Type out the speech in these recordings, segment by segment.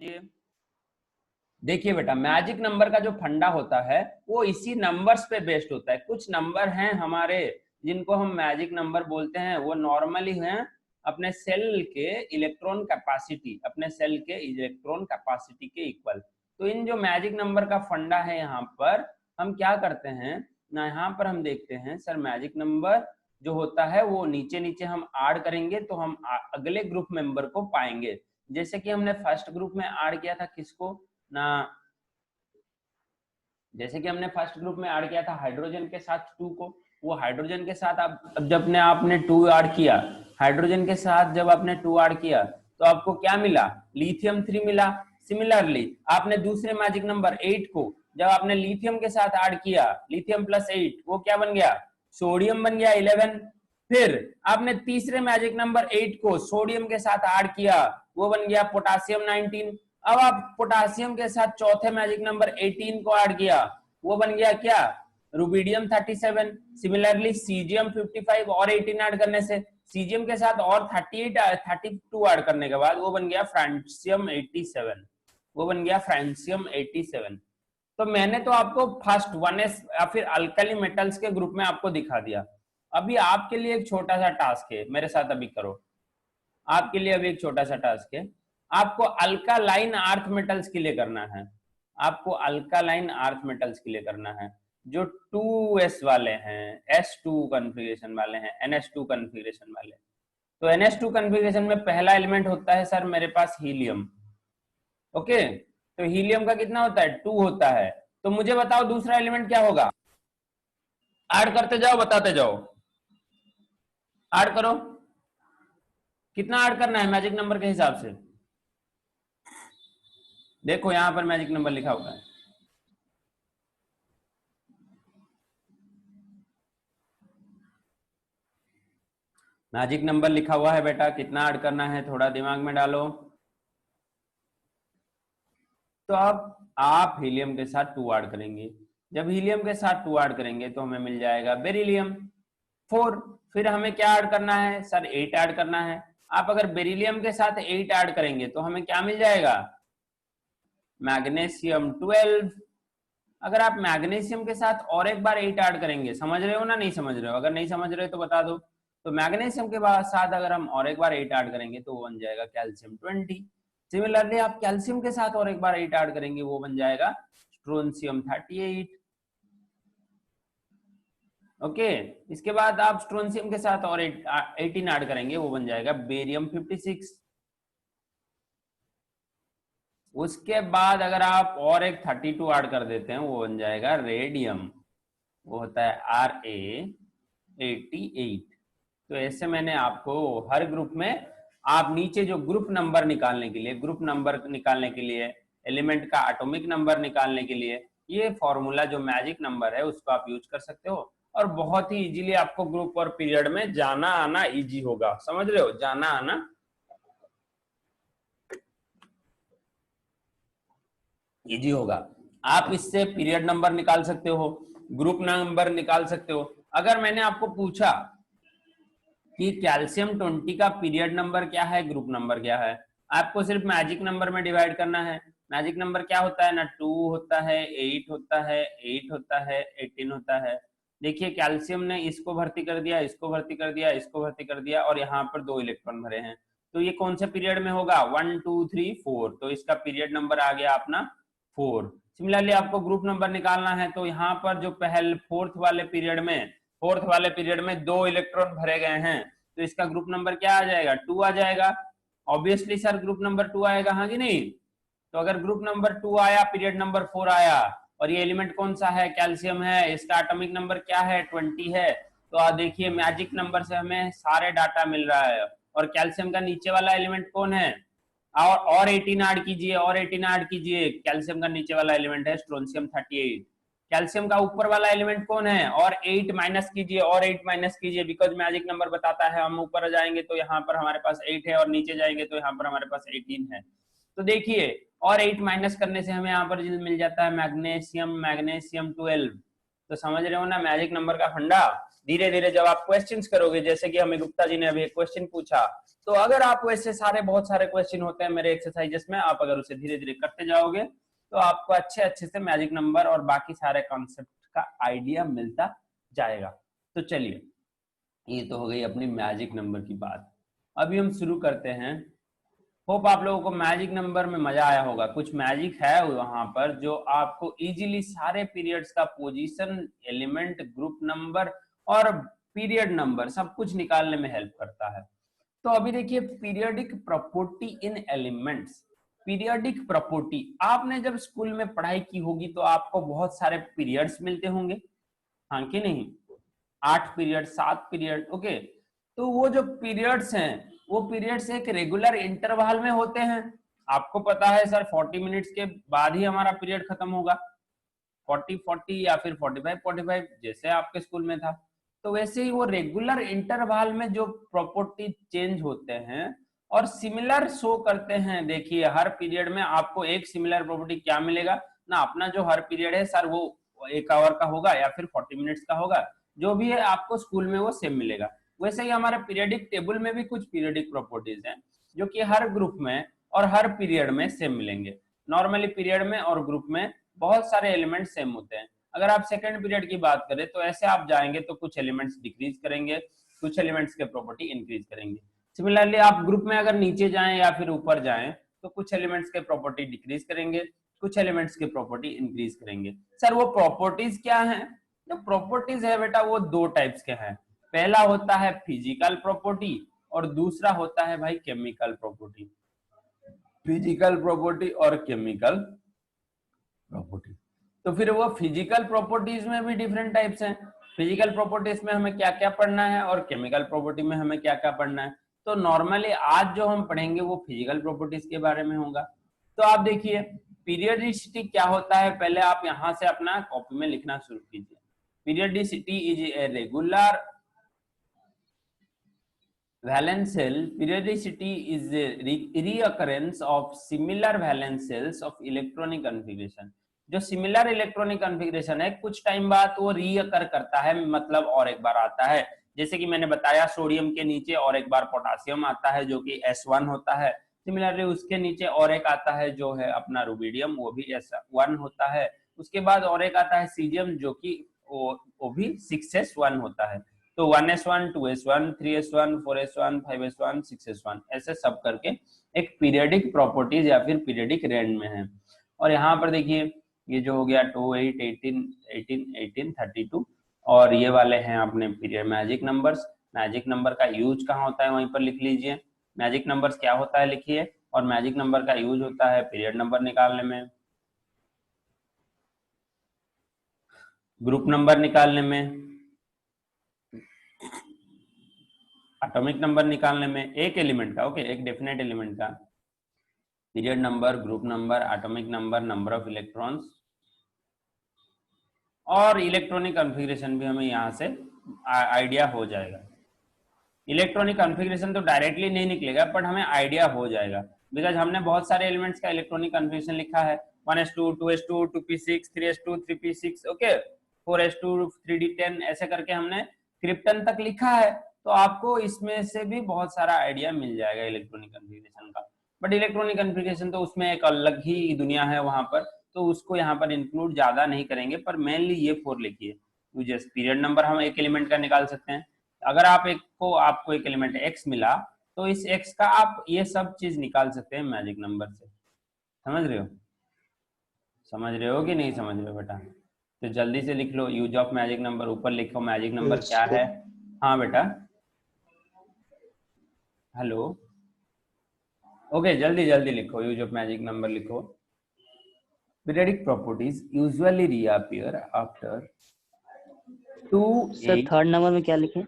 ये देखिए बेटा, मैजिक नंबर का जो फंडा होता है वो इसी नंबर्स पे बेस्ड होता है। कुछ नंबर हैं हमारे जिनको हम मैजिक नंबर बोलते हैं, वो नॉर्मली हैं अपने सेल के इलेक्ट्रॉन कैपेसिटी के इक्वल। तो इन जो मैजिक नंबर का फंडा है, यहाँ पर हम क्या करते हैं ना, यहाँ पर हम देखते हैं सर मैजिक नंबर जो होता है वो नीचे नीचे हम ऐड करेंगे तो हम अगले ग्रुप मेंबर को पाएंगे। जैसे कि हमने फर्स्ट ग्रुप में ऐड किया था किसको ना, जैसे कि हमने फर्स्ट ग्रुप में ऐड किया था हाइड्रोजन के साथ 2 को। वो हाइड्रोजन के साथ अब जब आपने 2 ऐड किया, हाइड्रोजन के साथ जब आपने 2 ऐड किया तो आपको क्या मिला, लिथियम 3 मिला। सिमिलरली आपने दूसरे मैजिक नंबर 8 को जब आपने लिथियम के साथ ऐड किया, लिथियम प्लस 8, वो क्या बन गया, सोडियम बन गया 11। फिर आपने तीसरे मैजिक नंबर 8 को सोडियम के साथ ऐड किया, वो बन गया पोटासियम 19। अब आप पोटासियम के साथ चौथे मैजिक नंबर 18 को ऐड किया, वो बन गया क्या, रुबिडियम 37। सिमिलरली सीजियम 55 और 18 ऐड करने से, सीजियम के साथ और 32 ऐड करने के बाद वो बन गया फ्रांसियम 87, वो बन गया फ्रांसियम 87। तो मैंने तो आपको फर्स्ट 1s या फिर अल्कली मेटल्स के ग्रुप में आपको दिखा दिया। अभी आपके लिए एक छोटा सा टास्क है, मेरे साथ अभी करो। आपके लिए अभी एक छोटा सा टास्क है, आपको अल्कालाइन अर्थ मेटल्स के लिए करना है। आपको अल्कालाइन अर्थ मेटल्स के लिए करना है जो 2s वाले हैं, s2 कॉन्फ़िगरेशन वाले हैं, ns2 कॉन्फ़िगरेशन वाले। तो ns2 कॉन्फ़िगरेशन में पहला एलिमेंट होता है सर मेरे पास हीलियम। ओके, तो हीलियम का कितना होता है, 2 होता है। तो मुझे बताओ दूसरा एलिमेंट क्या होगा, ऐड करते जाओ, बताते जाओ, ऐड करो। कितना ऐड करना है मैजिक नंबर के हिसाब से, देखो यहां पर मैजिक नंबर लिखा हुआ है। मैजिक नंबर लिखा हुआ है बेटा, कितना ऐड करना है थोड़ा दिमाग में डालो। तो अब आप हीलियम के साथ 2 ऐड करेंगे, जब हीलियम के साथ 2 ऐड करेंगे तो हमें मिल जाएगा बेरिलियम 4। फिर हमें क्या ऐड करना है सर, 8 ऐड करना है। आप अगर बेरिलियम के साथ 8 ऐड करेंगे तो हमें क्या मिल जाएगा, मैग्नीशियम 12। अगर आप मैग्नीशियम के साथ और एक बार 8 ऐड करेंगे, समझ रहे हो ना, नहीं समझ रहे हो, अगर नहीं समझ रहे हो तो बता दो। तो मैग्नीशियम के साथ अगर हम और एक बार 8 ऐड करेंगे तो वो बन जाएगा कैल्शियम 20। सिमिलरली आप कैल्शियम के साथ और एक बार 8 ऐड करेंगे, वो बन जाएगा स्ट्रोंशियम 38। ओके, इसके बाद आप स्ट्रोंशियम के साथ और 18 ऐड करेंगे, वो बन जाएगा बेरियम 56। उसके बाद अगर आप और एक 32 ऐड कर देते हैं, वो बन जाएगा रेडियम, वो होता है Ra88। तो ऐसे मैंने आपको हर ग्रुप में, आप नीचे जो ग्रुप नंबर निकालने के लिए, एलिमेंट का एटॉमिक नंबर निकालने के लिए ये फॉर्मूला जो मैजिक नंबर है उसको आप यूज कर सकते हो, और बहुत ही इजीली आपको ग्रुप और पीरियड में जाना आना इजी होगा। समझ रहे हो, जाना आना इजी होगा। आप इससे पीरियड नंबर निकाल सकते हो, ग्रुप नंबर निकाल सकते हो। अगर मैंने आपको पूछा कि कैल्शियम 20 का पीरियड नंबर क्या है, ग्रुप नंबर क्या है, आपको सिर्फ मैजिक नंबर में डिवाइड करना है। मैजिक नंबर क्या होता है ना, 2 होता है, 8 होता है, 8 होता है, 18 होता है। देखिए कैल्शियम ने इसको भर्ती कर दिया, इसको भर्ती कर दिया, इसको भर्ती कर दिया, और यहाँ पर 2 इलेक्ट्रॉन भरे हैं। तो ये कौन से पीरियड में होगा, 1 2 3 4, तो इसका पीरियड नंबर आ गया अपना 4। सिमिलरली आपको ग्रुप नंबर निकालना है, तो यहाँ पर जो पहले फोर्थ वाले पीरियड में 2 इलेक्ट्रॉन भरे गए हैं, तो इसका ग्रुप नंबर क्या आ जाएगा, 2 आ जाएगा। ऑब्वियसली सर ग्रुप नंबर 2 आएगा, हाँ कि नहीं। तो अगर ग्रुप नंबर 2 आया, पीरियड नंबर 4 आया, और ये एलिमेंट कौन सा है, कैल्शियम है, इसका एटॉमिक नंबर क्या है, 20 है। तो आप देखिए मैजिक नंबर से हमें सारे डाटा मिल रहा है। और कैल्शियम का नीचे वाला एलिमेंट कौन है, और 18 ऐड कीजिए, और 18 ऐड कीजिए, कैल्शियम का नीचे वाला एलिमेंट है स्ट्रोंशियम 38। कैल्शियम का ऊपर वाला एलिमेंट कौन है, और 8 माइनस कीजिए, और 8 माइनस कीजिए, बिकॉज मैजिक नंबर बताता है हम ऊपर जाएंगे तो यहाँ पर हमारे पास 8 है, और नीचे जाएंगे तो यहाँ पर हमारे पास 18 है। तो देखिए, और 8 माइनस करने से हमें यहाँ पर मिल जाता है मैग्नीशियम 12। तो समझ रहे हो ना मैजिक नंबर का फंडा। धीरे धीरे जब आप क्वेश्चंस करोगे, जैसे कि हमें गुप्ता जी ने अभी एक क्वेश्चन पूछा, तो अगर आप वैसे सारे बहुत सारे क्वेश्चन होते हैं मेरे एक्सरसाइजेस में, आप अगर उसे धीरे धीरे करते जाओगे तो आपको अच्छे अच्छे से मैजिक नंबर और बाकी सारे कॉन्सेप्ट का आइडिया मिलता जाएगा। तो चलिए, ये तो हो गई अपनी मैजिक नंबर की बात। अभी हम शुरू करते हैं। होप आप लोगों को मैजिक नंबर में मजा आया होगा। कुछ मैजिक है वहां पर जो आपको इजीली सारे पीरियड्स का पोजीशन, एलिमेंट, ग्रुप नंबर और पीरियड नंबर सब कुछ निकालने में हेल्प करता है। तो अभी देखिए, periodic property in elements. Periodic property आपने जब स्कूल में पढ़ाई की होगी तो आपको बहुत सारे पीरियड्स मिलते होंगे, हाँ कि नहीं? 8 पीरियड, 7 पीरियड, ओके। तो वो जो पीरियड्स हैं वो पीरियड्स एक रेगुलर इंटरवल में होते हैं। आपको पता है सर 40 मिनट्स के बाद ही हमारा पीरियड खत्म होगा, 40 या फिर 45 जैसे आपके स्कूल में था। तो वैसे ही वो रेगुलर इंटरवल में जो प्रॉपर्टी चेंज होते हैं और सिमिलर शो करते हैं। देखिए, हर पीरियड में आपको एक सिमिलर प्रॉपर्टी क्या मिलेगा ना, अपना जो हर पीरियड है सर वो 1 आवर का होगा या फिर 40 मिनट्स का होगा, जो भी है आपको स्कूल में वो सेम मिलेगा। वैसे ही हमारे पीरियडिक टेबल में भी कुछ पीरियडिक प्रॉपर्टीज हैं जो कि हर ग्रुप में और हर पीरियड में सेम मिलेंगे। नॉर्मली पीरियड में और ग्रुप में बहुत सारे एलिमेंट सेम होते हैं। अगर आप सेकंड पीरियड की बात करें तो ऐसे आप जाएंगे तो कुछ एलिमेंट्स डिक्रीज करेंगे, कुछ एलिमेंट्स के प्रॉपर्टी इंक्रीज करेंगे। सिमिलरली आप ग्रुप में अगर नीचे जाएं या फिर ऊपर जाएं तो कुछ एलिमेंट्स के प्रॉपर्टी डिक्रीज करेंगे, कुछ एलिमेंट्स के प्रॉपर्टी इंक्रीज करेंगे। सर वो प्रॉपर्टीज क्या है? जो प्रॉपर्टीज है बेटा वो दो टाइप्स के हैं। पहला होता है फिजिकल प्रॉपर्टी और दूसरा होता है भाई केमिकल प्रॉपर्टी। फिजिकल प्रॉपर्टी और केमिकल प्रॉपर्टी। तो फिर वो फिजिकल प्रॉपर्टीज में भी डिफरेंट टाइप्स हैं। फिजिकल प्रॉपर्टीज में हमें क्या क्या पढ़ना है और केमिकल प्रॉपर्टी में हमें क्या क्या पढ़ना है। तो नॉर्मली आज जो हम पढ़ेंगे वो फिजिकल प्रॉपर्टीज के बारे में होगा। तो आप देखिए, पीरियडिसिटी क्या होता है, पहले आप यहां से अपना कॉपी में लिखना शुरू कीजिए। Periodicity is a regular valence cell. Periodicity is a reoccurrence of similar valence cells of electronic configuration. जो सिमिलर इलेक्ट्रॉनिक कॉन्फ़िगरेशन है कुछ टाइम बाद वो रीअकर करता है, मतलब और एक बार आता है। जैसे कि मैंने बताया सोडियम के नीचे और एक बार पोटासियम आता है जो कि S1 होता है। सिमिलरली उसके नीचे और एक आता है जो है अपना रुबिडियम, वो भी S1 होता है। उसके बाद और एक आता है सीजियम जो कि वो भी 6S1 होता है। तो 1S1, 2S1, 3S1, 4S1, 5S1, 6S1 ऐसे सब करके एक पीरियडिक प्रॉपर्टीज या फिर पीरियडिक रेंज में है। और यहाँ पर देखिए, ये जो हो गया 2, 8, 18, 18, 18, 32 और ये वाले हैं अपने period magic numbers. Magic number का यूज कहाँ होता है वहीं पर लिख लीजिए। मैजिक नंबर्स क्या होता है लिखिए, और मैजिक नंबर का यूज होता है पीरियड नंबर निकालने में, ग्रुप नंबर निकालने में, एटॉमिक नंबर निकालने में, एक एलिमेंट का, ओके, एक डेफिनेट एलिमेंट का period number, group number, atomic number, number of electrons और इलेक्ट्रॉनिक कॉन्फ़िगरेशन भी हमें यहाँ से आइडिया हो जाएगा। इलेक्ट्रॉनिक कॉन्फ़िगरेशन तो डायरेक्टली नहीं निकलेगा बट हमें आइडिया हो जाएगा, बिकॉज हमने बहुत सारे एलिमेंट्स का इलेक्ट्रॉनिक कॉन्फ़िगरेशन लिखा है। 1s2, 2s2, 2p6, 3s2, 3p6, okay, 4s2, 3d10 ऐसे करके हमने क्रिप्टन तक लिखा है। तो आपको इसमें से भी बहुत सारा आइडिया मिल जाएगा इलेक्ट्रॉनिक कॉन्फ़िगरेशन का। बट इलेक्ट्रॉनिक कॉन्फ़िगरेशन तो उसमें एक अलग ही दुनिया है वहां पर, तो उसको यहाँ पर इंक्लूड ज्यादा नहीं करेंगे, पर मेनली ये 4 लिखिए। जैसे पीरियड नंबर हम एक एलिमेंट का निकाल सकते हैं। अगर आपको एक एलिमेंट x मिला तो इस x का आप ये सब चीज निकाल सकते हैं मैजिक नंबर से। समझ रहे हो? समझ रहे हो कि नहीं समझ रहे हो बेटा? तो जल्दी से लिख लो यूज ऑफ मैजिक नंबर, ऊपर लिखो मैजिक नंबर क्या है। हाँ बेटा, हेलो, ओके, जल्दी जल्दी लिखो यूज ऑफ मैजिक नंबर लिखो। Periodic properties usually reappear after 2 sir 8। Third number में क्या लिखे?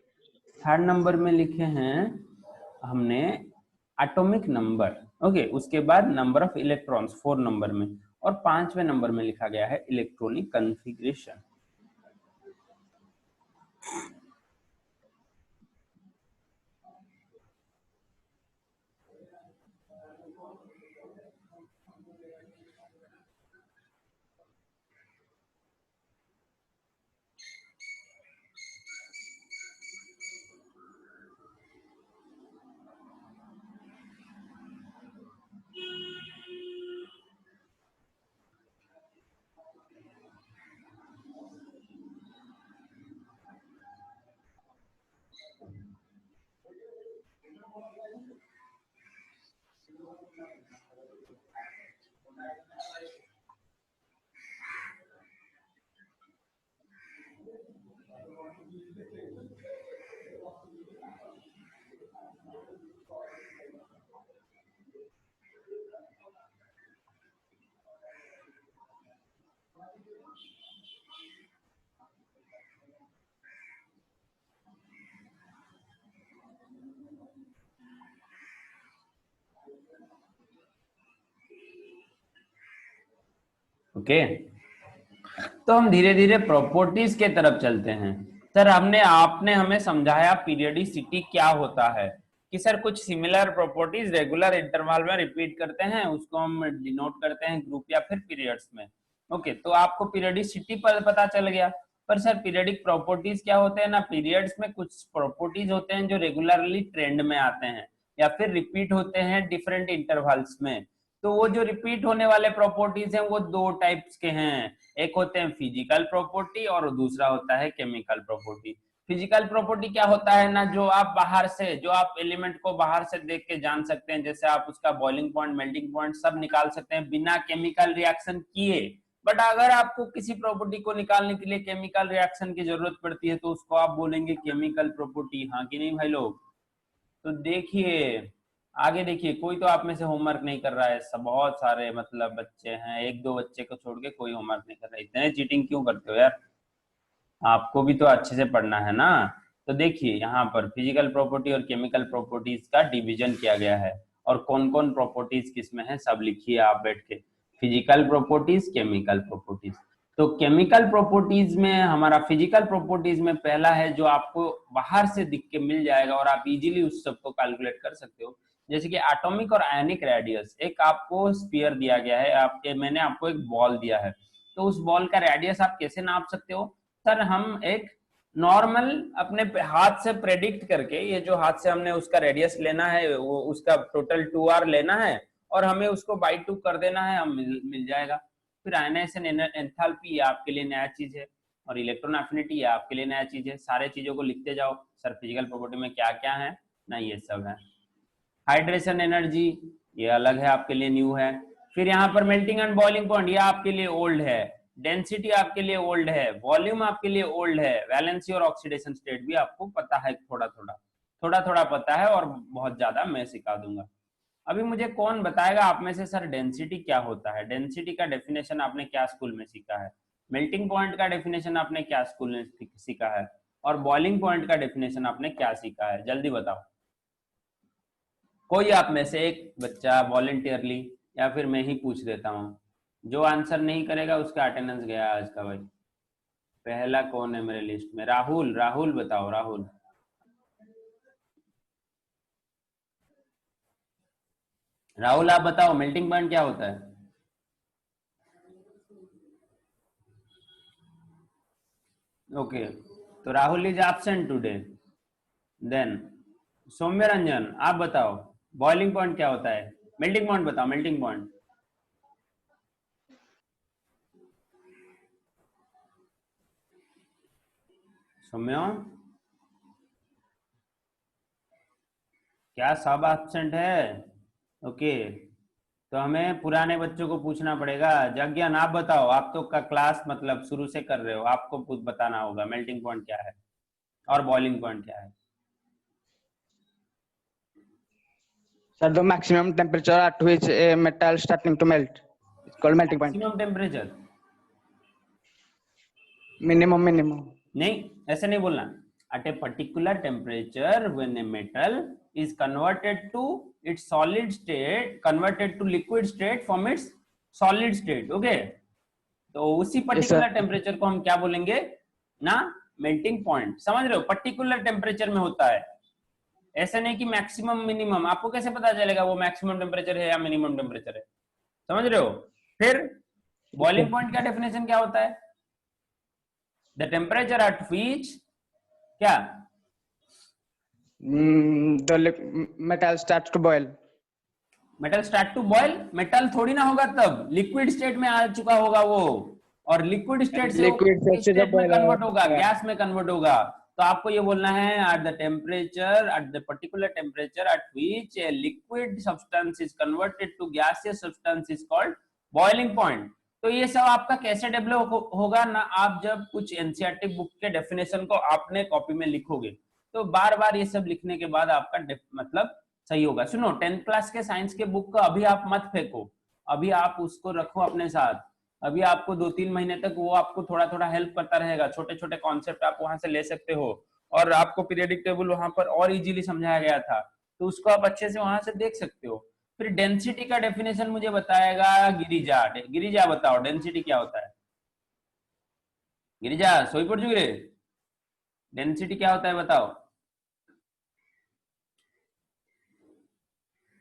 थर्ड नंबर में लिखे हैं हमने एटॉमिक नंबर, ओके, उसके बाद नंबर ऑफ इलेक्ट्रॉन्स 4 नंबर में, और 5वें नंबर में लिखा गया है इलेक्ट्रॉनिक कॉन्फ़िगरेशन। ओके, तो हम धीरे धीरे प्रॉपर्टीज के तरफ चलते हैं। सर हमने आपने हमें समझाया पीरियडिसिटी क्या होता है, कि सर कुछ सिमिलर प्रॉपर्टीज रेगुलर इंटरवल में रिपीट करते हैं, उसको हम डिनोट करते हैं ग्रुप या फिर पीरियड्स में। ओके, तो आपको पीरियडिसिटी पर पता चल गया। पर सर पीरियडिक प्रॉपर्टीज क्या होते हैं ना, पीरियड्स में कुछ प्रॉपर्टीज होते हैं जो रेगुलरली ट्रेंड में आते हैं या फिर रिपीट होते हैं डिफरेंट इंटरवल्स में। तो वो जो रिपीट होने वाले प्रॉपर्टीज हैं वो दो टाइप्स के हैं, एक होते हैं फिजिकल प्रॉपर्टी और दूसरा होता है केमिकल प्रॉपर्टी। फिजिकल प्रॉपर्टी क्या होता है ना, जो आप बाहर से, जो आप एलिमेंट को बाहर से देख के जान सकते हैं, जैसे आप उसका बॉइलिंग पॉइंट, मेल्टिंग पॉइंट सब निकाल सकते हैं बिना केमिकल रिएक्शन किए। बट अगर आपको किसी प्रॉपर्टी को निकालने के लिए केमिकल रिएक्शन की जरूरत पड़ती है तो उसको आप बोलेंगे केमिकल प्रॉपर्टी। हाँ कि नहीं भाई लोग? तो देखिए आगे देखिए, कोई तो आप में से होमवर्क नहीं कर रहा है, सब बहुत सारे मतलब बच्चे हैं, एक दो बच्चे को छोड़ के कोई होमवर्क नहीं कर रहा है। इतने चीटिंग क्यों करते हो यार, आपको भी तो अच्छे से पढ़ना है ना। तो देखिए यहाँ पर फिजिकल प्रॉपर्टी और केमिकल प्रॉपर्टीज का डिवीजन किया गया है, और कौन कौन प्रॉपर्टीज किसमें है सब लिखिए आप बैठ के, फिजिकल प्रॉपर्टीज, केमिकल प्रॉपर्टीज। तो केमिकल प्रॉपर्टीज में हमारा, फिजिकल प्रॉपर्टीज में पहला है जो आपको बाहर से दिख के मिल जाएगा और आप इजीली उस सबको कैलकुलेट कर सकते हो, जैसे कि एटॉमिक और आयनिक रेडियस। एक आपको स्फीयर दिया गया है, आपके मैंने आपको एक बॉल दिया है, तो उस बॉल का रेडियस आप कैसे नाप सकते हो? सर हम एक नॉर्मल अपने हाथ से प्रेडिक्ट करके, ये जो हाथ से हमने उसका रेडियस लेना है, वो उसका टोटल 2r लेना है और हमें उसको बाई 2 कर देना है, हम मिल जाएगा। फिर आयनाइजेशन एंथैल्पी ये आपके लिए नया चीज है, और इलेक्ट्रॉन एफिनिटी ये आपके लिए नया चीज है। सारे चीजों को लिखते जाओ सर, फिजिकल प्रॉपर्टी में क्या क्या है ना, ये सब है। हाइड्रेशन एनर्जी ये अलग है, आपके लिए न्यू है। फिर यहाँ पर मेल्टिंग एंड बॉइलिंग पॉइंट ये आपके लिए ओल्ड है, डेंसिटी आपके लिए ओल्ड है, वॉल्यूम आपके लिए ओल्ड है, वैलेंसी और ऑक्सीडेशन स्टेट भी आपको पता है, थोड़ा थोड़ा पता है, और बहुत ज्यादा मैं सिखा दूंगा। अभी मुझे कौन बताएगा आप में से सर डेंसिटी क्या होता है? डेंसिटी का डेफिनेशन आपने क्या स्कूल में सीखा है? मेल्टिंग पॉइंट का डेफिनेशन आपने क्या स्कूल में सीखा है? और बॉइलिंग पॉइंट का डेफिनेशन आपने क्या सीखा है? जल्दी बताओ। कोई आप में से एक बच्चा वॉलेंटियरली, या फिर मैं ही पूछ देता हूँ, जो आंसर नहीं करेगा उसका अटेंडेंस गया आज का। भाई पहला कौन है मेरे लिस्ट में? राहुल, राहुल बताओ, राहुल। राहुल आप बताओ मेल्टिंग पॉइंट क्या होता है? ओके, तो Rahul is absent today. Then Soumya Ranjan आप बताओ बॉइलिंग पॉइंट क्या होता है? मेल्टिंग पॉइंट बताओ, मेल्टिंग पॉइंट। सौम्य क्या सब एब्सेंट है? ओके, तो हमें पुराने बच्चों को पूछना पड़ेगा। जज्ञान आप बताओ, आप तो का क्लास मतलब शुरू से कर रहे हो, आपको कुछ बताना होगा मेल्टिंग पॉइंट क्या है और बॉइलिंग पॉइंट क्या है। Sir, the maximum temperature at which a metal starting to melt. It's called melting point. Maximum temperature Minimum. नहीं, ऐसे नहीं बोलना। at a particular temperature when a metal is converted to its solid state, converted to liquid state from its solid state। Okay, तो उसी particular temperature को हम क्या बोलेंगे ना, मेल्टिंग पॉइंट। समझ रहे हो? पर्टिकुलर टेम्परेचर में होता है, ऐसे नहीं कि मैक्सिमम मिनिमम। आपको कैसे पता चलेगा वो मैक्सिमम टेम्परेचर है या मिनिमम टेम्परेचर है? समझ रहे हो? फिर बॉइलिंग पॉइंट का डेफिनेशन क्या होता है? द टेम्परेचर एट व्हिच क्या The metal starts to boil. Metal start to boil? Metal थोड़ी ना होगा, तब लिक्विड स्टेट में आ चुका होगा वो, और लिक्विड स्टेट से स्टेट में कन्वर्ट होगा, गैस में कन्वर्ट होगा। तो आपको ये बोलना है at the temperature, at the particular temperature at which a liquid substance is converted to gaseous substance is called boiling point. तो ये सब आपका कैसे डेवलप होगा ना, आप जब कुछ एनसीईआरटी बुक के डेफिनेशन को आपने कॉपी में लिखोगे तो बार बार ये सब लिखने के बाद आपका मतलब सही होगा। सुनो, 10th क्लास के साइंस के बुक को अभी आप मत फेंको, अभी आप उसको रखो अपने साथ। अभी आपको 2-3 महीने तक वो आपको थोड़ा थोड़ा हेल्प करता रहेगा, छोटे छोटे कॉन्सेप्ट आप वहां से ले सकते हो। और आपको पीरियडिक टेबल वहां पर और इजीली समझाया गया था, तो उसको आप अच्छे से वहां से देख सकते हो। फिर डेंसिटी का डेफिनेशन मुझे बताएगा गिरिजा। गिरिजा बताओ डेंसिटी क्या होता है? गिरिजा सोई पड़ चुकी रे, डेंसिटी क्या होता है बताओ।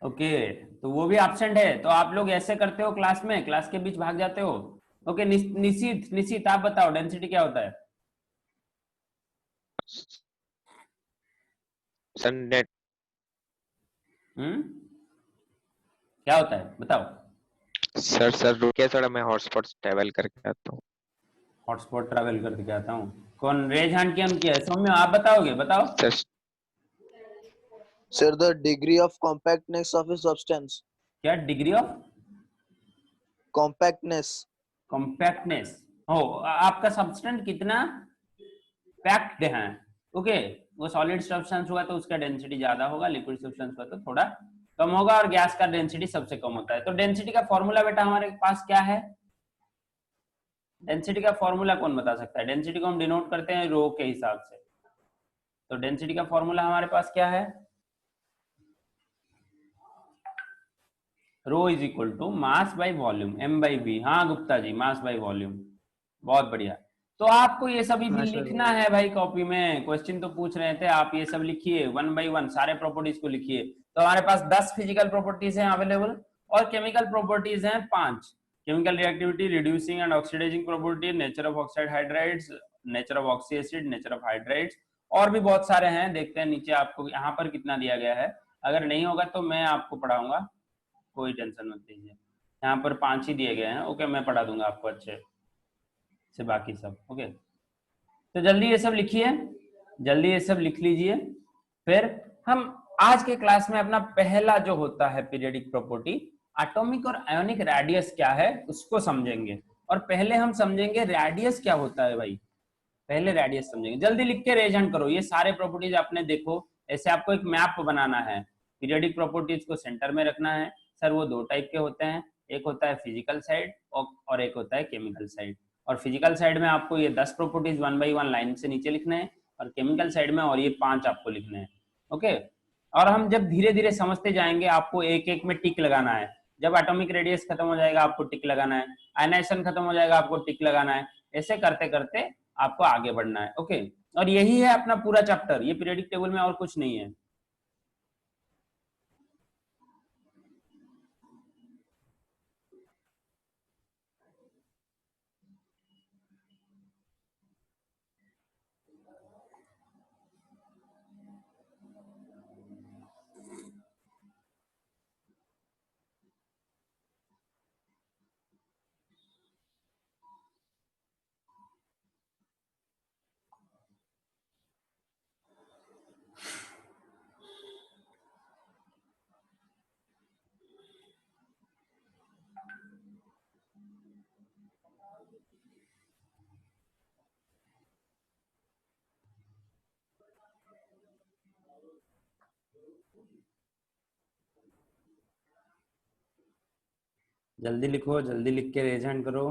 ओके, तो वो भी एब्सेंट है, तो आप लोग ऐसे करते हो क्लास में, क्लास के बीच भाग जाते हो। ओके, निशित निशित आप बताओ डेंसिटी क्या होता है? Sir net. हम्म, क्या होता है बताओ। सर रुकिए थोड़ा, मैं हॉटस्पॉट ट्रैवल करके आता हूँ। हॉटस्पॉट ट्रैवल करके आता हूँ। कौन रेज हैंड किया है? सौम्य आप बताओगे, बताओ। Sir Sir, the degree of compactness of a substance. क्या डिग्री ऑफ Compactness. कॉम्पैक्टनेस? हो, आपका सब्सटेंस कितना पैक्ड है। ओके, वो सॉलिड सब्सटेंस हुआ तो उसका डेंसिटी ज्यादा होगा, लिक्विड सब्सटेंस हुआ तो थोड़ा कम होगा, और गैस का डेंसिटी सबसे कम होता है। तो डेंसिटी का फॉर्मूला बेटा हमारे पास क्या है? डेंसिटी का फॉर्मूला कौन बता सकता है? डेंसिटी को हम डिनोट करते हैं रो के हिसाब से। तो डेंसिटी का फॉर्मूला हमारे पास क्या है? Rho is equal to mass by volume, M by B. हाँ Gupta ji, mass by volume, बहुत बढ़िया। तो आपको ये सभी भी लिखना है भाई कॉपी में, क्वेश्चन तो पूछ रहे थे, आप ये सब लिखिए वन बाई वन, सारे प्रॉपर्टीज को लिखिए। तो हमारे पास 10 फिजिकल प्रॉपर्टीज हैं अवेलेबल, और केमिकल प्रॉपर्टीज हैं 5। Chemical reactivity, reducing and oxidizing property, nature of oxide hydrides, nature of oxy acid, nature of hydrides, और भी बहुत सारे हैं। देखते हैं नीचे आपको यहाँ पर कितना दिया गया है, अगर नहीं होगा तो मैं आपको पढ़ाऊंगा, कोई टेंशन मत लीजिए। यहाँ पर 5 ही दिए गए हैं। ओके, मैं पढ़ा दूंगा आपको अच्छे से बाकी सब। ओके, तो जल्दी ये सब लिखिए, जल्दी ये सब लिख लीजिए। फिर हम आज के क्लास में अपना पहला जो होता है पीरियडिक प्रॉपर्टी, एटॉमिक और आयोनिक रेडियस क्या है उसको समझेंगे। और पहले हम समझेंगे रेडियस क्या होता है भाई, पहले रेडियस समझेंगे। जल्दी लिख के रेज हैंड करो, ये सारे प्रॉपर्टीज आपने देखो। ऐसे आपको एक मैप बनाना है, पीरियडिक प्रॉपर्टीज को सेंटर में रखना है। सर वो 2 टाइप के होते हैं, एक होता है फिजिकल साइड और एक होता है केमिकल साइड। और फिजिकल साइड में आपको ये 10 प्रॉपर्टीज 1 बाई 1 लाइन से नीचे लिखने हैं, और केमिकल साइड में और ये 5 आपको लिखने हैं। ओके, और हम जब धीरे धीरे समझते जाएंगे, आपको एक एक में टिक लगाना है। जब एटॉमिक रेडियस खत्म हो जाएगा आपको टिक लगाना है, आयनाइजेशन खत्म हो जाएगा आपको टिक लगाना है। ऐसे करते करते आपको आगे बढ़ना है। ओके, और यही है अपना पूरा चैप्टर, ये पीरियडिक टेबल में और कुछ नहीं है। जल्दी लिखो, जल्दी लिख के रेज हैंड करो।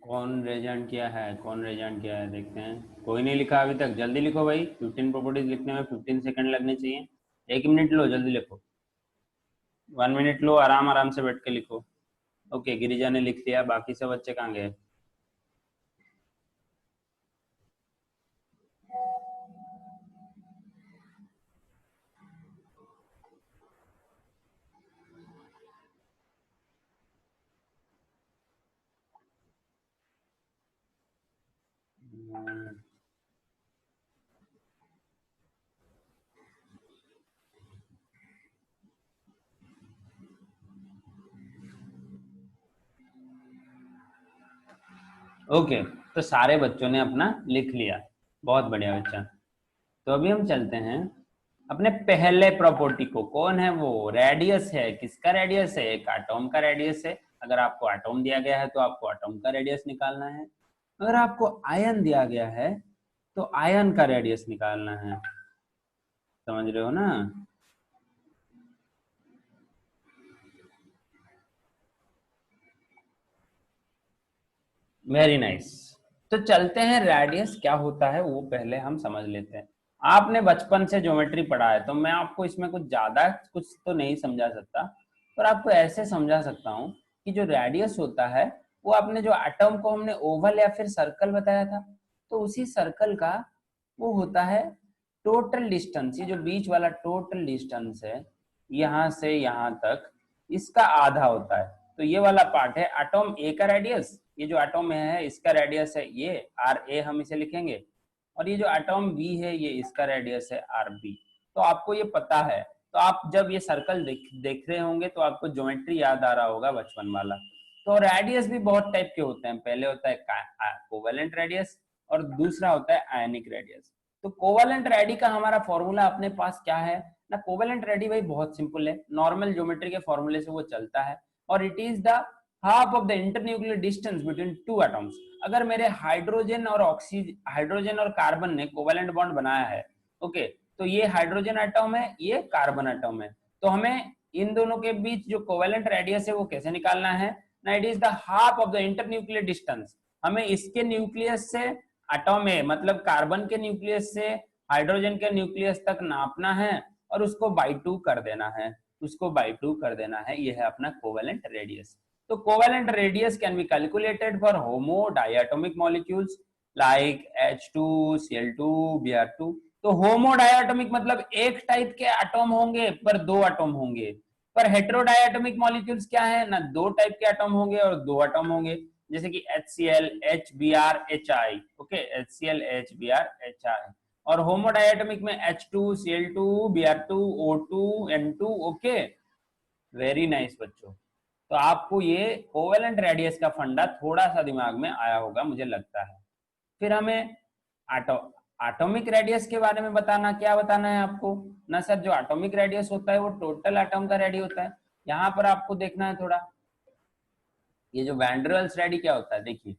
कौन रेजेंट किया है, कौन रेजेंट किया है देखते हैं। कोई नहीं लिखा अभी तक, जल्दी लिखो भाई। 15 प्रॉपर्टीज लिखने में 15 सेकंड लगने चाहिए। 1 मिनट लो, जल्दी लिखो। 1 मिनट लो, आराम आराम से बैठ के लिखो। ओके, गिरिजा ने लिख दिया, बाकी सब बच्चे कहाँ गए? ओके, तो सारे बच्चों ने अपना लिख लिया, बहुत बढ़िया बच्चा। तो अभी हम चलते हैं अपने पहले प्रॉपर्टी को। कौन है वो? रेडियस है। किसका रेडियस है? एक एटॉम का रेडियस है। अगर आपको एटॉम दिया गया है तो आपको एटॉम का रेडियस निकालना है। अगर आपको आयन दिया गया है तो आयन का रेडियस निकालना है। समझ रहे हो ना? Very nice. तो चलते हैं, रेडियस क्या होता है वो पहले हम समझ लेते हैं। आपने बचपन से ज्योमेट्री पढ़ा है तो मैं आपको इसमें कुछ ज्यादा कुछ तो नहीं समझा सकता, पर आपको ऐसे समझा सकता हूँ कि जो रेडियस होता है वो आपने जो एटम को हमने ओवल या फिर सर्कल बताया था, तो उसी सर्कल का वो होता है टोटल डिस्टेंस। ये जो बीच वाला टोटल डिस्टेंस है यहाँ से यहाँ तक, इसका आधा होता है। तो ये वाला पार्ट है एटॉम ए का रेडियस। ये जो एटॉम है इसका रेडियस है ये आर ए, हम इसे लिखेंगे। और ये जो एटॉम बी है ये इसका रेडियस है आर बी। तो आपको ये पता है, तो आप जब ये सर्कल देख रहे होंगे तो आपको ज्योमेट्री याद आ रहा होगा बचपन वाला। तो रेडियस भी बहुत टाइप के होते हैं। पहले होता है कोवेलेंट रेडियस और दूसरा होता है आयनिक रेडियस। तो कोवेलेंट रेडी का हमारा फॉर्मूला अपने पास क्या है ना? कोवेलेंट रेडी भाई बहुत सिंपल है, नॉर्मल ज्योमेट्री के फॉर्मूले से वो चलता है, और it is the half of the internuclear distance between two atoms. अगर मेरे हाइड्रोजन और कार्बन ने कोवेलेंट बॉन्ड बनाया है, ओके, तो ये हाइड्रोजन एटम है, ये कार्बन एटम है, तो हमें इन दोनों के बीच जो कोवेलेंट रेडियस है वो कैसे निकालना है ना? It is the half of the internuclear distance. हमें इसके न्यूक्लियस से एटम है मतलब कार्बन के न्यूक्लियस से हाइड्रोजन के न्यूक्लियस तक नापना है और उसको बाई 2 कर देना है, उसको बाई 2 कर देना है। ये है अपना कोवेलेंट रेडियस। तो covalent radius can be calculated for homo diatomic molecules like H2Cl2 Br2। तो होमो डायटोमिक मतलब एक टाइप के एटॉम होंगे पर दो एटॉम होंगे। पर हेटेरोडायटोमिक मॉलिक्यूल्स क्या है ना? दो टाइप के एटॉम होंगे और दो एटॉम होंगे, जैसे कि HCl HBr HI। Okay, HCl HBr HI। और होमोडायटोमिक में H2Cl2 Br2 O2 N2। Okay, very nice बच्चों। तो आपको ये कोवेलेंट रेडियस का फंडा थोड़ा सा दिमाग में आया होगा मुझे लगता है। फिर हमें एटॉमिक रेडियस के बारे में बताना, क्या बताना है आपको ना? सर जो एटॉमिक रेडियस होता है वो टोटल एटम का रेडियस होता है। यहाँ पर आपको देखना है थोड़ा, ये जो वैन डेर वाल्स रेडी क्या होता है देखिए।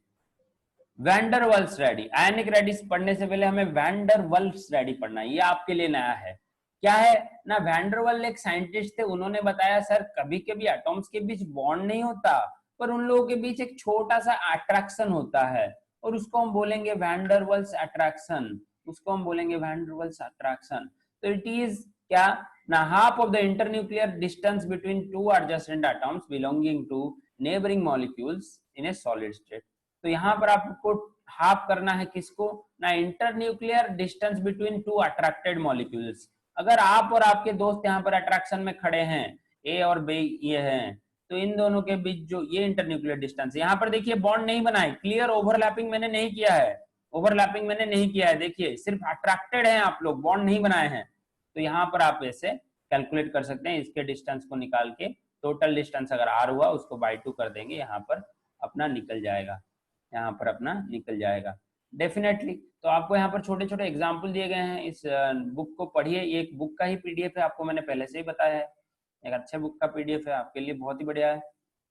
Van der Waals radii, ionic radius पढ़ने से पहले हमें वैन डेर वाल्स रेडी पढ़ना है, ये आपके लिए नया है। क्या है ना? वैन डेर वाल्स एक साइंटिस्ट थे, उन्होंने बताया सर कभी कभी एटॉम्स के बीच बॉन्ड नहीं होता, पर उन लोगों के बीच एक छोटा सा अट्रैक्शन होता है, और उसको हम बोलेंगे वैन डेर वाल्स अट्रैक्शन। उसको हम बोलेंगे वैन डेर वाल्स अट्रैक्शन। तो इट इज क्या ना? Half of the internuclear distance between two adjacent atoms belonging to neighbouring molecules in a solid state. तो यहाँ पर आपको हाफ करना है किसको ना? Internuclear distance between two attracted molecules. अगर आप और आपके दोस्त यहाँ पर अट्रैक्शन में खड़े हैं, ए और बी ये हैं, तो इन दोनों के बीच जो ये इंटरन्यूक्लियर डिस्टेंस, यहाँ पर देखिए बॉन्ड नहीं बना है, क्लियर ओवरलैपिंग मैंने नहीं किया है, ओवरलैपिंग मैंने नहीं किया है। देखिए सिर्फ अट्रैक्टेड हैं आप लोग, बॉन्ड नहीं बनाए हैं। तो यहाँ पर आप ऐसे कैलकुलेट कर सकते हैं, इसके डिस्टेंस को निकाल के टोटल डिस्टेंस अगर आर हुआ उसको बाई 2 कर देंगे, यहाँ पर अपना निकल जाएगा, यहाँ पर अपना निकल जाएगा डेफिनेटली। तो आपको यहाँ पर छोटे छोटे एग्जाम्पल दिए गए हैं, इस बुक को पढ़िए। ये एक बुक का ही पीडीएफ है, आपको मैंने पहले से ही बताया है, एक अच्छे बुक का पीडीएफ है, आपके लिए बहुत ही बढ़िया है।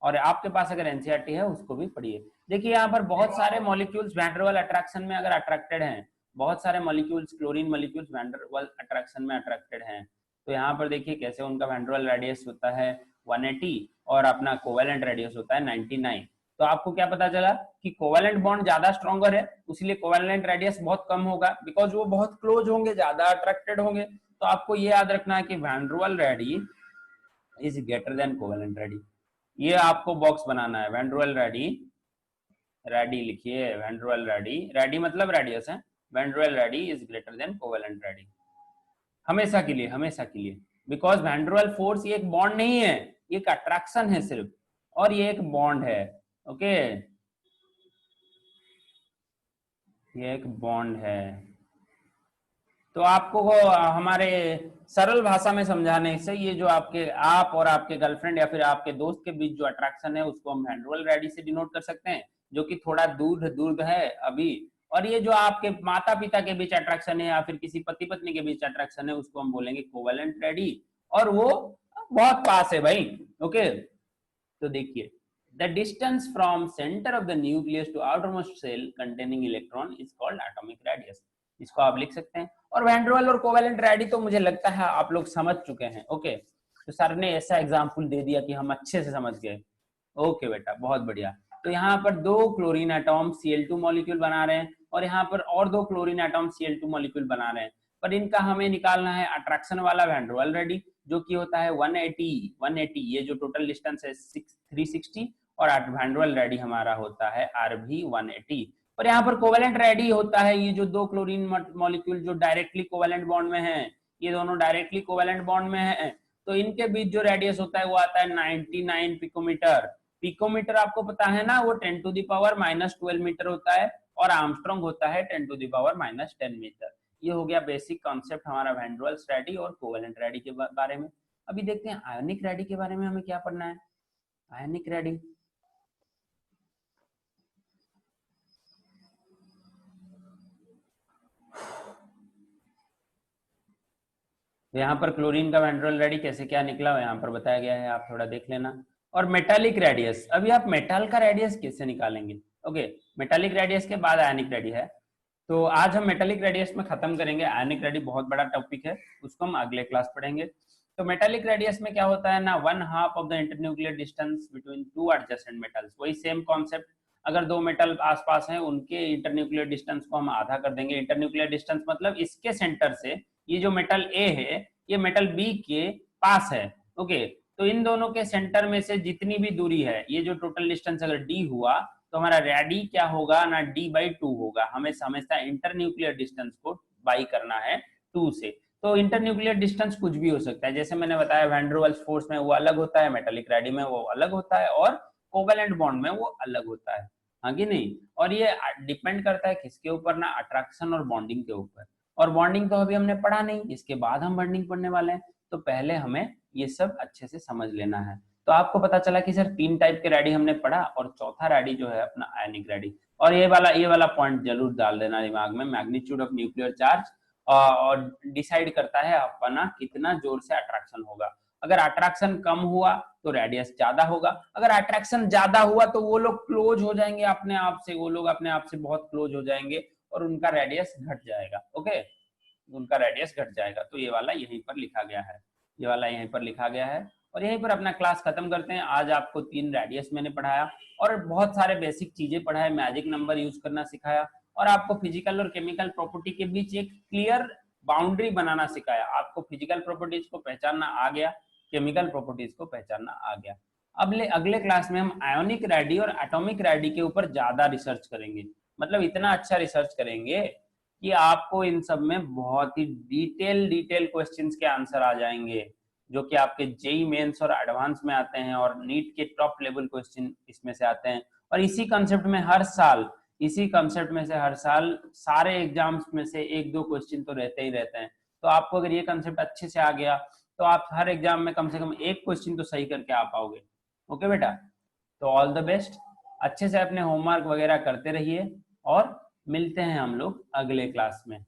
और आपके पास अगर एनसीईआरटी है उसको भी पढ़िए। देखिए यहाँ पर बहुत सारे molecules van der Waals attraction में अगर अट्रैक्टेड हैं, बहुत सारे molecules chlorine molecules van der Waals attraction में अट्रैक्टेड हैं। तो यहाँ पर देखिए कैसे उनका वैन डेर वाल्स रेडियस होता है 180 और अपना कोवेलेंट रेडियस होता है 99। तो आपको क्या पता चला कि कोवेलेंट बॉन्ड ज्यादा स्ट्रॉन्गर है, इसलिए कोवेलेंट रेडियस बहुत कम होगा, बिकॉज वो बहुत क्लोज होंगे, ज्यादा अट्रैक्टेड होंगे। तो आपको ये याद रखना है कि van der Waals radii is greater than covalent radii. ये आपको बॉक्स बनाना है। वैन डर वाल रेडी, रेडी लिखिए, वैन डर वाल रेडी, रेडी मतलब रेडियस है, वैन डर वाल ready is greater than covalent ready, हमेशा के लिए, हमेशा के लिए। बिकॉज वैन डर वाल फोर्स ये एक बॉन्ड नहीं है, ये एक अट्रैक्शन है सिर्फ, और ये एक बॉन्ड है। ओके, ये एक बॉन्ड है। तो आपको हमारे सरल भाषा में समझाने से, ये जो आपके आप और आपके गर्लफ्रेंड या फिर आपके दोस्त के बीच जो अट्रैक्शन है उसको हम वैन डर वाल रेडी से डिनोट कर सकते हैं, जो कि थोड़ा दूर दूर है अभी। और ये जो आपके माता पिता के बीच अट्रैक्शन है या फिर किसी पति पत्नी के बीच अट्रैक्शन है उसको हम बोलेंगे कोवेलेंट रेडी, और वो बहुत पास है भाई। ओके, तो देखिए, the distance from center of the nucleus to outermost cell containing electron is called atomic radius, इसको आप लिख सकते हैं। और वैन डर वाल और कोवेलेंट रेडी तो मुझे लगता है आप लोग समझ चुके हैं। ओके, तो सर ने ऐसा एग्जांपल दे दिया कि हम अच्छे से समझ गए। ओके बेटा, बहुत बढ़िया। तो यहाँ पर 2 क्लोरीन एटॉम Cl2 मॉलिक्यूल बना रहे हैं, और यहाँ पर और 2 क्लोरीन एटॉम Cl2 मॉलिक्यूल बना रहे हैं, पर इनका हमें निकालना है अट्रैक्शन वाला वैन डर वाल रेडी, जो कि होता है 180। ये जो टोटल डिस्टेंस है 360, और वैन डर वाल रेडी हमारा होता है Rv 180। और यहाँ पर कोवेलेंट रेडी होता है ये जो 2 क्लोरीन मॉलिक्यूल जो डायरेक्टली कोवेलेंट बॉन्ड में है, ये दोनों डायरेक्टली कोवेलेंट बॉन्ड में है, तो इनके बीच जो रेडियस होता है वो आता है 99 पिकोमीटर। पिकोमीटर आपको पता है ना, वो 10 टू द पावर -12 मीटर होता है, और आर्मस्ट्रांग होता है 10 टू द पावर -10 मीटर। ये हो गया बेसिक कॉन्सेप्ट हमारा वैन डर वाल्स रेडी और कोवेलेंट रेडी के बारे में। अभी देखते हैं आयोनिक रेडी के बारे में हमें क्या पढ़ना है। आयोनिक रेडी, यहाँ पर क्लोरीन का वैन डर वाल रेडी कैसे क्या निकला है यहाँ पर बताया गया है, आप थोड़ा देख लेना। और मेटालिक रेडियस, अभी आप मेटल का रेडियस कैसे निकालेंगे। ओके, मेटालिक रेडियस के बाद आयनिक रेडी है, तो आज हम मेटालिक रेडियस में खत्म करेंगे। आयनिक रेडी बहुत बड़ा टॉपिक है, उसको हम अगले क्लास पढ़ेंगे। तो मेटालिक रेडियस में क्या होता है ना, 1/2 of the internuclear distance between 2 adjacent metals. वही सेम कॉन्सेप्ट, अगर 2 मेटल आसपास हैं उनके इंटरन्यूक्लियर डिस्टेंस को हम आधा कर देंगे। इंटरन्यूक्लियर डिस्टेंस मतलब इसके सेंटर से ये जो मेटल ए है ये मेटल बी के पास है। ओके, तो इन दोनों के सेंटर में से जितनी भी दूरी है, ये जो टोटल डिस्टेंस अगर डी हुआ तो हमारा रेडी क्या होगा ना, d/2 होगा। हमें हमेशा इंटरन्यूक्लियर डिस्टेंस को बाई करना है 2 से। तो इंटरन्यूक्लियर डिस्टेंस कुछ भी हो सकता है, जैसे मैंने बताया वैन डर वाल्स फोर्स में वो अलग होता है, मेटालिक रेडी में वो अलग होता है, और कोवेलेंट बॉन्ड में वो अलग होता है, हाँ कि नहीं। और ये डिपेंड करता है किसके ऊपर ना, अट्रैक्शन और बॉन्डिंग के ऊपर। और बॉन्डिंग तो अभी हमने पढ़ा नहीं, इसके बाद हम बॉन्डिंग पढ़ने वाले हैं, तो पहले हमें ये सब अच्छे से समझ लेना है। तो आपको पता चला कि सर 3 टाइप के रेडी हमने पढ़ा, और चौथा रेडी जो है अपना आयनिक रेडी। और ये वाला पॉइंट जरूर डाल देना दिमाग में, मैग्नीट्यूड ऑफ न्यूक्लियर चार्ज और डिसाइड करता है अपना कितना जोर से अट्रैक्शन होगा। अगर अट्रैक्शन कम हुआ तो रेडियस ज्यादा होगा, अगर अट्रैक्शन ज्यादा हुआ तो वो लोग क्लोज हो जाएंगे अपने आप से, वो लोग अपने आप से बहुत क्लोज हो जाएंगे और उनका रेडियस घट जाएगा। ओके, उनका रेडियस घट जाएगा। तो ये वाला यहीं पर लिखा गया है, ये वाला यहीं पर लिखा गया है। और यहीं पर अपना क्लास खत्म करते हैं। आज आपको 3 रेडियस मैंने पढ़ाया और बहुत सारे बेसिक चीजें पढ़ाए, मैजिक नंबर यूज करना सिखाया, और आपको फिजिकल और केमिकल प्रॉपर्टी के बीच एक क्लियर बाउंड्री बनाना सिखाया। आपको फिजिकल प्रॉपर्टीज को पहचानना आ गया, केमिकल प्रॉपर्टीज को पहचानना आ गया। अब अगले क्लास में हम आयोनिक रेडी और एटॉमिक रेडी के ऊपर ज्यादा रिसर्च करेंगे, मतलब इतना अच्छा रिसर्च करेंगे कि आपको इन सब में बहुत ही डिटेल क्वेश्चंस के आंसर आ जाएंगे, जो कि आपके जेई मेंस और एडवांस में आते हैं, और नीट के टॉप लेवल क्वेश्चन इसमें से आते हैं। और इसी कंसेप्ट में हर साल सारे एग्जाम्स में से 1-2 क्वेश्चन तो रहते ही रहते हैं। तो आपको अगर ये कंसेप्ट अच्छे से आ गया तो आप हर एग्जाम में कम से कम 1 क्वेश्चन तो सही करके आ पाओगे। ओके बेटा, तो ऑल द बेस्ट, अच्छे से अपने होमवर्क वगैरह करते रहिए, और मिलते हैं हम लोग अगले क्लास में।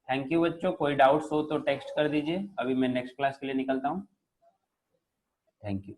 थैंक यू बच्चों, कोई डाउट्स हो तो टेक्स्ट कर दीजिए। अभी मैं नेक्स्ट क्लास के लिए निकलता हूँ। Thank you.